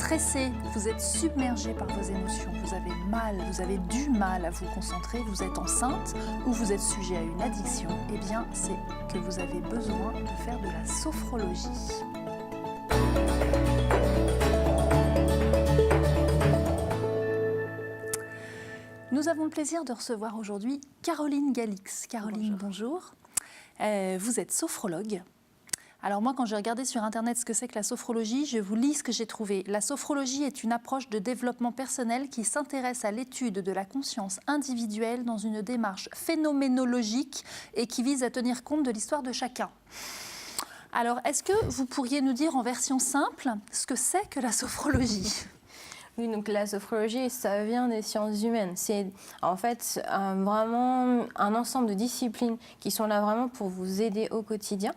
stressé, vous êtes submergé par vos émotions, vous avez mal, vous avez du mal à vous concentrer, vous êtes enceinte ou vous êtes sujet à une addiction, eh bien c'est que vous avez besoin de faire de la sophrologie. Nous avons le plaisir de recevoir aujourd'hui Caroline Galix. Caroline, bonjour. Vous êtes sophrologue. Alors moi, quand j'ai regardé sur Internet ce que c'est que la sophrologie, je vous lis ce que j'ai trouvé. La sophrologie est une approche de développement personnel qui s'intéresse à l'étude de la conscience individuelle dans une démarche phénoménologique et qui vise à tenir compte de l'histoire de chacun. Alors, est-ce que vous pourriez nous dire en version simple ce que c'est que la sophrologie ? Oui, donc la sophrologie, ça vient des sciences humaines. C'est en fait vraiment un ensemble de disciplines qui sont là vraiment pour vous aider au quotidien.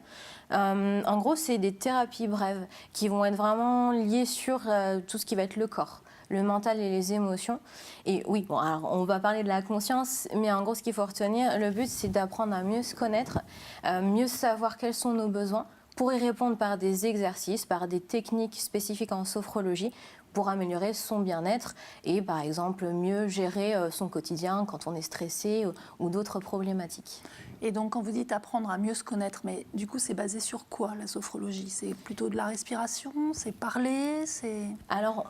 En gros, c'est des thérapies brèves qui vont être vraiment liées sur tout ce qui va être le corps, le mental et les émotions. Et oui, bon, alors on va parler de la conscience, mais en gros, ce qu'il faut retenir, le but, c'est d'apprendre à mieux se connaître, mieux savoir quels sont nos besoins, pour y répondre par des exercices, par des techniques spécifiques en sophrologie, pour améliorer son bien-être et par exemple mieux gérer son quotidien quand on est stressé ou d'autres problématiques. Et donc quand vous dites apprendre à mieux se connaître, mais du coup c'est basé sur quoi la sophrologie ? C'est plutôt de la respiration, c'est parler, c'est... Alors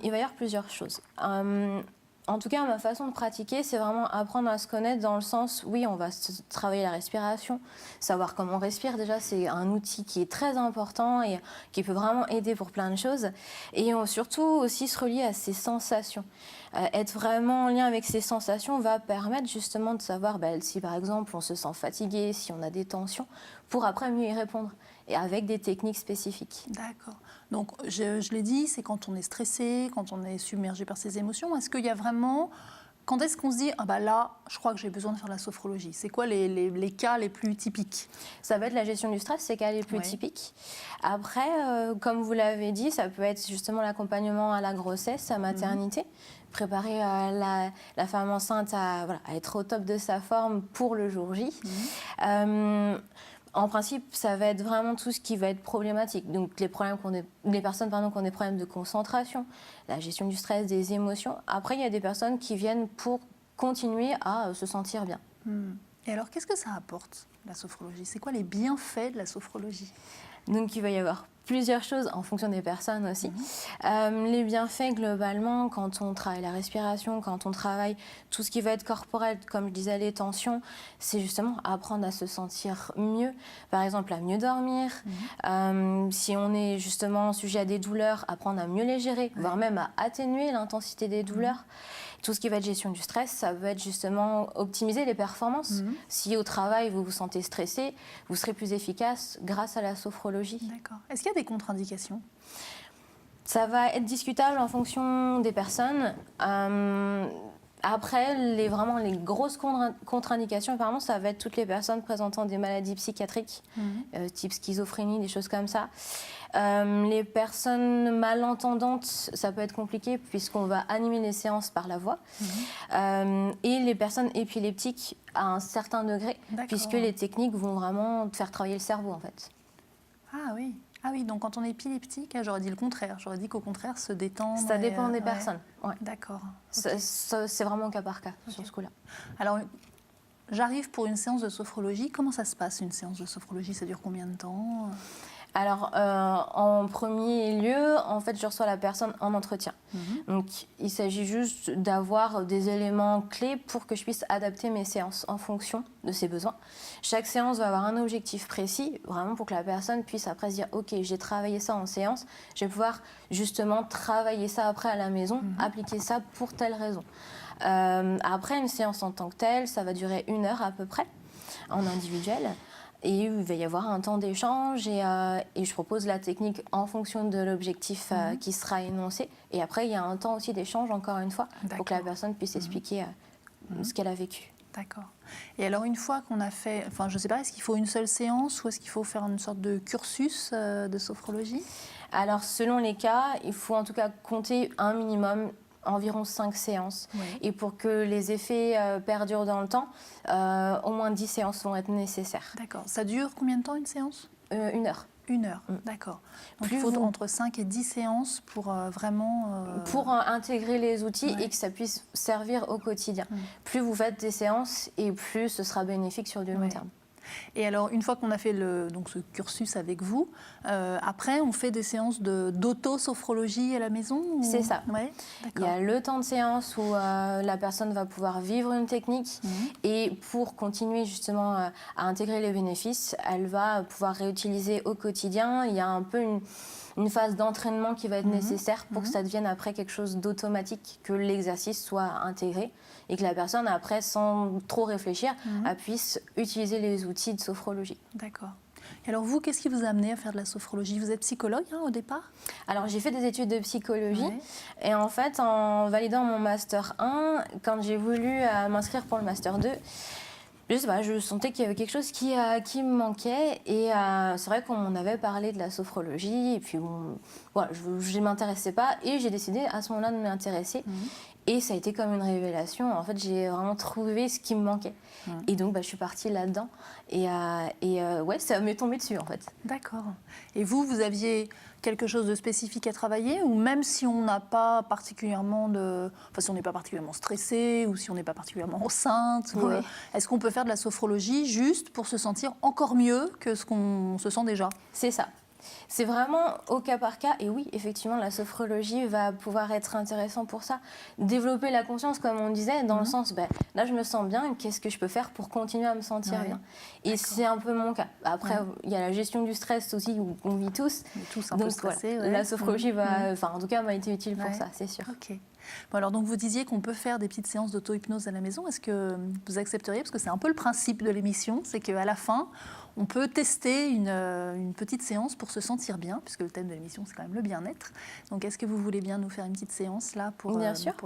il va y avoir plusieurs choses. En tout cas, ma façon de pratiquer, c'est vraiment apprendre à se connaître dans le sens, oui, on va travailler la respiration, savoir comment on respire. Déjà, c'est un outil qui est très important et qui peut vraiment aider pour plein de choses. Et surtout aussi se relier à ses sensations. Être vraiment en lien avec ses sensations va permettre justement de savoir si par exemple on se sent fatigué, si on a des tensions, pour après mieux y répondre. Et avec des techniques spécifiques. D'accord. Donc, je l'ai dit, c'est quand on est stressé, quand on est submergé par ses émotions. Est-ce qu'il y a vraiment... Quand est-ce qu'on se dit « Ah bah là, je crois que j'ai besoin de faire de la sophrologie ». C'est quoi les cas les plus typiques ? Ça va être la gestion du stress, c'est les cas les plus typiques. Après, comme vous l'avez dit, ça peut être justement l'accompagnement à la grossesse, à maternité. Préparer la femme enceinte à être au top de sa forme pour le jour J. En principe, ça va être vraiment tout ce qui va être problématique. Donc, les personnes qui ont des problèmes de concentration, la gestion du stress, des émotions. Après, il y a des personnes qui viennent pour continuer à se sentir bien. Et alors, qu'est-ce que ça apporte, la sophrologie ? C'est quoi les bienfaits de la sophrologie ? Donc, il va y avoir plusieurs choses en fonction des personnes aussi. Les bienfaits, globalement, quand on travaille la respiration, quand on travaille tout ce qui va être corporel, comme je disais, les tensions, c'est justement apprendre à se sentir mieux. Par exemple, à mieux dormir. Si on est justement sujet à des douleurs, apprendre à mieux les gérer, voire même à atténuer l'intensité des douleurs. Tout ce qui va être gestion du stress, ça va être justement optimiser les performances. Si au travail, vous vous sentez stressé, vous serez plus efficace grâce à la sophrologie. D'accord. Est-ce qu'il y a des contre-indications ? Ça va être discutable en fonction des personnes. Après, les grosses contre-indications, apparemment, ça va être toutes les personnes présentant des maladies psychiatriques, type schizophrénie, des choses comme ça. Les personnes malentendantes, ça peut être compliqué puisqu'on va animer les séances par la voix. Et les personnes épileptiques à un certain degré, puisque les techniques vont vraiment faire travailler le cerveau en fait. Ah oui. Ah oui, donc quand on est épileptique, j'aurais dit le contraire. J'aurais dit qu'au contraire, se détendre... Ça dépend des personnes. Ouais. D'accord. Okay. C'est vraiment cas par cas sur ce coup-là. Alors, j'arrive pour une séance de sophrologie. Comment ça se passe, une séance de sophrologie ? Ça dure combien de temps ? Alors, en premier lieu, en fait, je reçois la personne en entretien. Donc, il s'agit juste d'avoir des éléments clés pour que je puisse adapter mes séances en fonction de ses besoins. Chaque séance va avoir un objectif précis, vraiment pour que la personne puisse après se dire « Ok, j'ai travaillé ça en séance, je vais pouvoir justement travailler ça après à la maison, appliquer ça pour telle raison. » Après, une séance en tant que telle, ça va durer 1 heure à peu près, en individuel. Et il va y avoir un temps d'échange et je propose la technique en fonction de l'objectif qui sera énoncé. Et après, il y a un temps aussi d'échange, encore une fois, pour que la personne puisse expliquer ce qu'elle a vécu. D'accord. Et alors, une fois qu'on a fait... Enfin, je ne sais pas, est-ce qu'il faut une seule séance ou est-ce qu'il faut faire une sorte de cursus de sophrologie ? Alors, selon les cas, il faut en tout cas compter un minimum environ 5 séances. Et pour que les effets perdurent dans le temps, au moins 10 séances vont être nécessaires. D'accord. Ça dure combien de temps, une séance ? 1 heure. 1 heure, d'accord. Donc il faut entre 5 et 10 séances pour vraiment... Pour intégrer les outils Ouais. et que ça puisse servir au quotidien. Plus vous faites des séances et plus ce sera bénéfique sur du long terme. Et alors, une fois qu'on a fait donc ce cursus avec vous, après, on fait des séances d'auto-sophrologie à la maison ou... C'est ça. Ouais, il y a le temps de séance où la personne va pouvoir vivre une technique et pour continuer justement à intégrer les bénéfices, elle va pouvoir réutiliser au quotidien. Il y a un peu une phase d'entraînement qui va être nécessaire pour que ça devienne après quelque chose d'automatique, que l'exercice soit intégré et que la personne après, sans trop réfléchir, elle puisse utiliser les outils de sophrologie. D'accord. Et alors vous, qu'est-ce qui vous a amené à faire de la sophrologie? Vous êtes psychologue au départ? Alors j'ai fait des études de psychologie et en fait en validant mon master 1, quand j'ai voulu m'inscrire pour le master 2, je sais pas, je sentais qu'il y avait quelque chose qui me manquait et c'est vrai qu'on m'en avait parlé de la sophrologie et puis bon, voilà, je ne m'intéressais pas et j'ai décidé à ce moment-là de m'intéresser. Et ça a été comme une révélation. En fait, j'ai vraiment trouvé ce qui me manquait. Et donc, je suis partie là-dedans. Et ouais, ça m'est tombé dessus, en fait. D'accord. Et vous aviez quelque chose de spécifique à travailler? Ou même si on n'a pas particulièrement si on n'est pas particulièrement stressé ou si on n'est pas particulièrement enceinte, est-ce qu'on peut faire de la sophrologie juste pour se sentir encore mieux que ce qu'on se sent déjà? C'est ça. C'est vraiment au cas par cas. Et oui, effectivement, la sophrologie va pouvoir être intéressant pour ça. Développer la conscience, comme on disait, dans le sens, là, je me sens bien, qu'est-ce que je peux faire pour continuer à me sentir bien? Et c'est un peu mon cas. Après, il y a la gestion du stress aussi, qu'on vit tous. On est tous un peu stressés. Voilà, la sophrologie en tout cas, m'a été utile pour ça, c'est sûr. Ok. Bon, alors, donc, vous disiez qu'on peut faire des petites séances d'auto-hypnose à la maison. Est-ce que vous accepteriez? Parce que c'est un peu le principe de l'émission, c'est qu'à la fin, on peut tester une petite séance pour se sentir bien, puisque le thème de l'émission, c'est quand même le bien-être. Donc, est-ce que vous voulez bien nous faire une petite séance là pour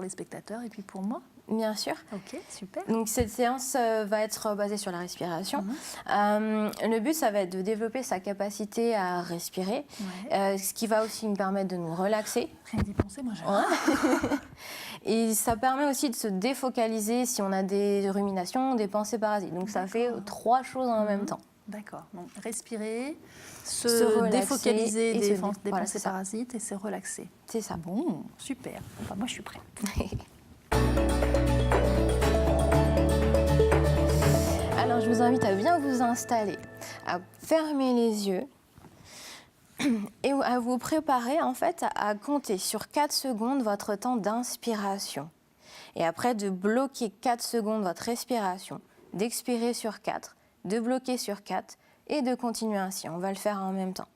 les spectateurs et puis pour moi? Bien sûr. Ok, super. Donc cette séance va être basée sur la respiration. Le but, ça va être de développer sa capacité à respirer, ce qui va aussi nous permettre de nous relaxer. Rien d'y penser, moi j'aime. Et ça permet aussi de se défocaliser si on a des ruminations, des pensées parasites. Donc ça fait 3 choses en même temps. D'accord. Donc respirer, se défocaliser des pensées parasites et se relaxer. C'est ça. Bon, super. Enfin, moi je suis prête. Alors, je vous invite à bien vous installer, à fermer les yeux et à vous préparer en fait à compter sur 4 secondes votre temps d'inspiration. Et après, de bloquer 4 secondes votre respiration, d'expirer sur 4, de bloquer sur 4 et de continuer ainsi. On va le faire en même temps.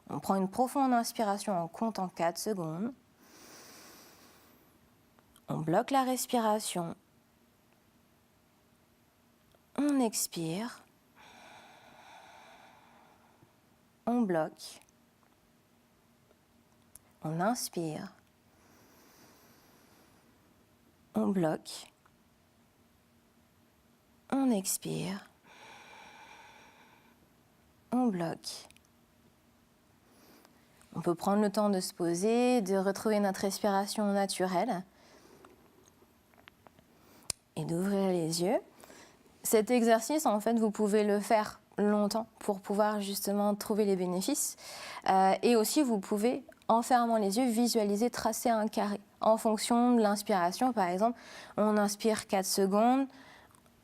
On prend une profonde inspiration en comptant 4 secondes. On bloque la respiration. On expire. On bloque. On inspire. On bloque. On expire. On bloque. On peut prendre le temps de se poser, de retrouver notre respiration naturelle et d'ouvrir les yeux. Cet exercice, en fait, vous pouvez le faire longtemps pour pouvoir justement trouver les bénéfices. Et aussi, vous pouvez, en fermant les yeux, visualiser, tracer un carré. En fonction de l'inspiration, par exemple, on inspire 4 secondes,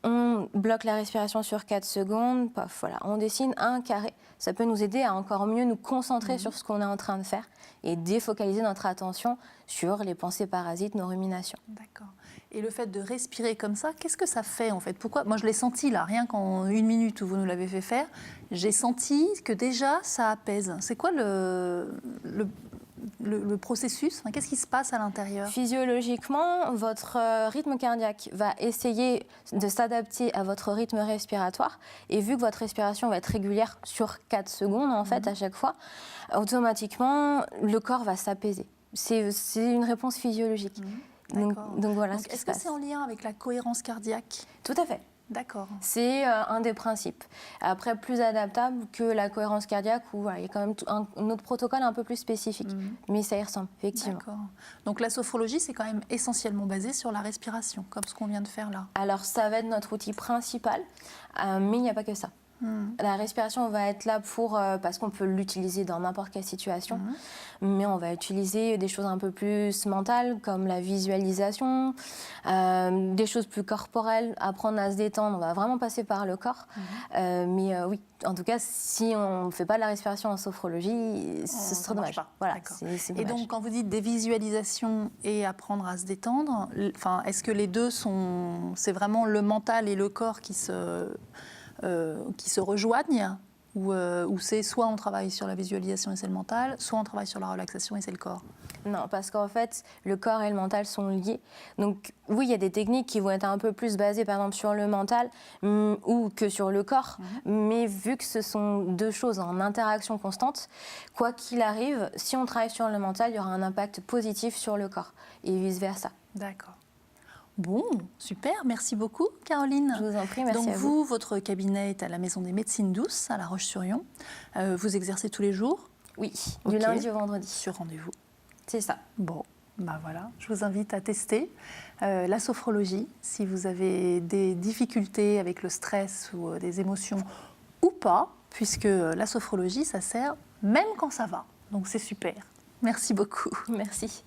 on bloque la respiration sur 4 secondes, paf, voilà, on dessine un carré. Ça peut nous aider à encore mieux nous concentrer sur ce qu'on est en train de faire et défocaliser notre attention sur les pensées parasites, nos ruminations. D'accord. Et le fait de respirer comme ça, qu'est-ce que ça fait en fait? Pourquoi? Moi je l'ai senti là, rien qu'en 1 minute où vous nous l'avez fait faire, j'ai senti que déjà ça apaise. C'est quoi le processus? Qu'est-ce qui se passe à l'intérieur? Physiologiquement, votre rythme cardiaque va essayer de s'adapter à votre rythme respiratoire. Et vu que votre respiration va être régulière sur 4 secondes, en fait, à chaque fois, automatiquement, le corps va s'apaiser. C'est une réponse physiologique. Donc voilà ce qui se passe. Est-ce que c'est en lien avec la cohérence cardiaque? Tout à fait. D'accord. C'est un des principes. Après, plus adaptable que la cohérence cardiaque, où il y a quand même un autre protocole un peu plus spécifique. Mais ça y ressemble, effectivement. D'accord. Donc la sophrologie, c'est quand même essentiellement basé sur la respiration, comme ce qu'on vient de faire là. Alors, ça va être notre outil principal, mais il n'y a pas que ça. La respiration va être là parce qu'on peut l'utiliser dans n'importe quelle situation, mais on va utiliser des choses un peu plus mentales comme la visualisation, des choses plus corporelles, apprendre à se détendre, on va vraiment passer par le corps. Mais oui, en tout cas, si on ne fait pas de la respiration en sophrologie, ce serait dommage. Voilà, c'est dommage. Et donc, quand vous dites des visualisations et apprendre à se détendre, est-ce que les deux c'est vraiment le mental et le corps qui se rejoignent ou c'est soit on travaille sur la visualisation et c'est le mental, soit on travaille sur la relaxation et c'est le corps? Non, parce qu'en fait, le corps et le mental sont liés. Donc oui, il y a des techniques qui vont être un peu plus basées, par exemple, sur le mental ou que sur le corps. Mais vu que ce sont deux choses en interaction constante, quoi qu'il arrive, si on travaille sur le mental, il y aura un impact positif sur le corps et vice-versa. D'accord. Bon, super, merci beaucoup Caroline. Je vous en prie, merci à vous. Donc votre cabinet est à la Maison des Médecines Douces, à La Roche-sur-Yon. Vous exercez tous les jours? Oui, du lundi au vendredi. Sur rendez-vous? C'est ça. Bon, ben voilà, je vous invite à tester la sophrologie. Si vous avez des difficultés avec le stress ou des émotions ou pas, puisque la sophrologie, ça sert même quand ça va. Donc c'est super. Merci beaucoup. Merci.